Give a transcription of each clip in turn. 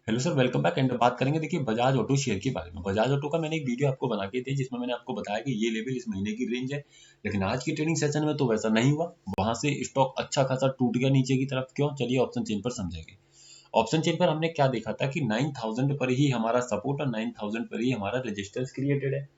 Hello sir, welcome back. And बात करेंगे देखिए बजाज ऑटो शेयर के बारे में। बजाज ऑटो का मैंने एक वीडियो आपको बना के दी जिसमें मैंने आपको बताया कि ये लेवल इस महीने की रेंज है, लेकिन आज की ट्रेडिंग सेशन में तो वैसा नहीं हुआ। वहां से स्टॉक अच्छा खासा टूट गया नीचे की तरफ। क्यों? चलिए ऑप्शन चेन पर समझेंगे। ऑप्शन चेन पर हमने क्या देखा था कि 9000 पर ही हमारा सपोर्ट और 9000 पर ही हमारा रेजिस्टेंस क्रिएटेड है।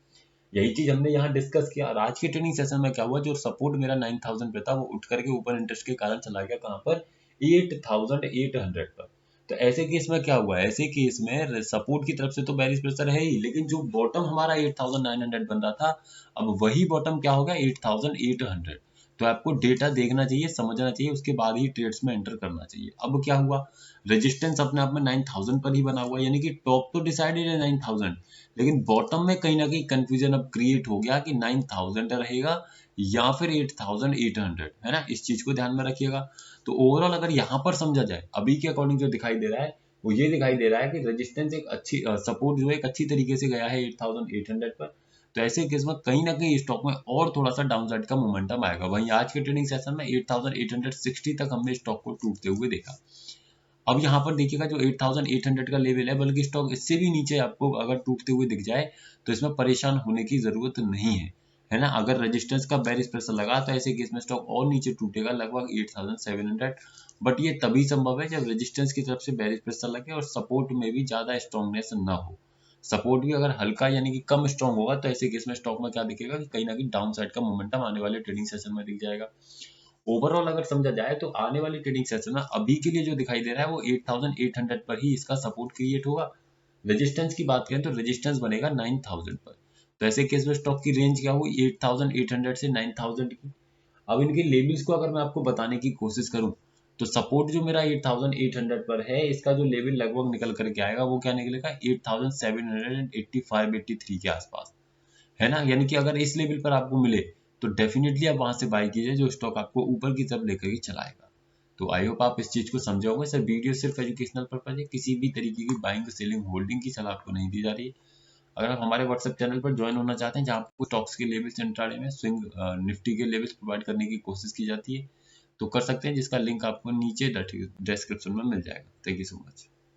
यही चीज हमने यहाँ डिस्कस किया। और आज की ट्रेडिंग सेशन में क्या हुआ, जो सपोर्ट मेरा 9000 पे था वो उठ करके ऊपर इंटरेस्ट के कारण चला गया कहाँ पर, 8800 पर। तो ऐसे केस में क्या हुआ, ऐसे केस में सपोर्ट की तरफ से तो बेरिश प्रेशर है ही, लेकिन जो बॉटम हमारा 8900 बन रहा था, अब वही बॉटम क्या हो गया, 8800। तो आपको डेटा देखना चाहिए, समझना चाहिए, उसके बाद ही ट्रेड्स में एंटर करना चाहिए। अब क्या हुआ, रेजिस्टेंस अपने आप में 9000 पर ही बना हुआ है, यानी कि टॉप तो डिसाइडेड है 9000, लेकिन बॉटम में कहीं ना कहीं कंफ्यूजन अब क्रिएट हो गया कि 9000 रहेगा या फिर 8800, है ना। इस चीज को ध्यान में रखिएगा। तो ओवरऑल अगर यहाँ पर समझा जाए, अभी के अकॉर्डिंग जो दिखाई दे रहा है वो ये दिखाई दे रहा है कि रेजिस्टेंस एक अच्छी सपोर्ट जो है एक अच्छी तरीके से गया है 8800 पर। तो ऐसे केस में कहीं ना कहीं स्टॉक में और थोड़ा सा डाउनसाइड का मोमेंटम आएगा। वहीं आज के ट्रेडिंग सेशन में 8860 तक हमने स्टॉक को टूटते हुए देखा। अब यहाँ पर देखिएगा जो 8800 का लेवल है, बल्कि स्टॉक इससे भी नीचे आपको अगर टूटते हुए दिख जाए तो इसमें परेशान होने की जरूरत नहीं है, है ना। अगर रेजिस्टेंस का बेरिश प्रेशर लगा तो ऐसे केस में स्टॉक और नीचे टूटेगा लगभग 8700। बट ये तभी संभव है जब रेजिस्टेंस की तरफ से बेरिश प्रेशर लगे और सपोर्ट में भी ज्यादा स्ट्रॉन्गनेस ना हो। सपोर्ट भी अगर हल्का यानी कि कम स्ट्रॉन्ग होगा तो ऐसे केस में स्टॉक में क्या दिखेगा कि कहीं ना कहीं डाउन साइड का मोमेंटम आने वाले ट्रेडिंग सेशन में दिख जाएगा। ओवरऑल अगर समझा जाए तो आने वाली ट्रेडिंग सेशन में अभी के लिए जो दिखाई दे रहा है वो 8800 पर ही इसका सपोर्ट क्रिएट होगा। रेजिस्टेंस की बात करें तो रेजिस्टेंस बनेगा 9000 पर। तो ऐसे केस में स्टॉक की रेंज क्या हुई, 8800 से 9000 की। अब इनके लेवल्स को अगर मैं आपको बताने की कोशिश करूं तो सपोर्ट जो मेरा 8800 पर है, इसका जो लेवल लगभग निकल करके आएगा वो क्या निकलेगा, 8785-83 के आसपास, है ना। यानी कि अगर इस लेवल पर आपको मिले तो डेफिनेटली आप वहां से बाय कीजिए, जो स्टॉक आपको ऊपर की तरफ लेकर के चलाएगा। तो आई होप आप इस चीज को समझे होंगे। सर वीडियो सिर्फ एजुकेशनल पर्पज है, किसी भी तरीके की बाइंग सेलिंग होल्डिंग की सलाह आपको नहीं दी जा रही है। अगर आप हमारे व्हाट्सएप चैनल पर ज्वाइन होना चाहते हैं जहां आपको स्टॉक्स के लेवल्स इंट्राडे में स्विंग निफ्टी के लेवल्स प्रोवाइड करने की कोशिश की जाती है, तो कर सकते हैं, जिसका लिंक आपको नीचे डिस्क्रिप्शन में मिल जाएगा। Thank you so much.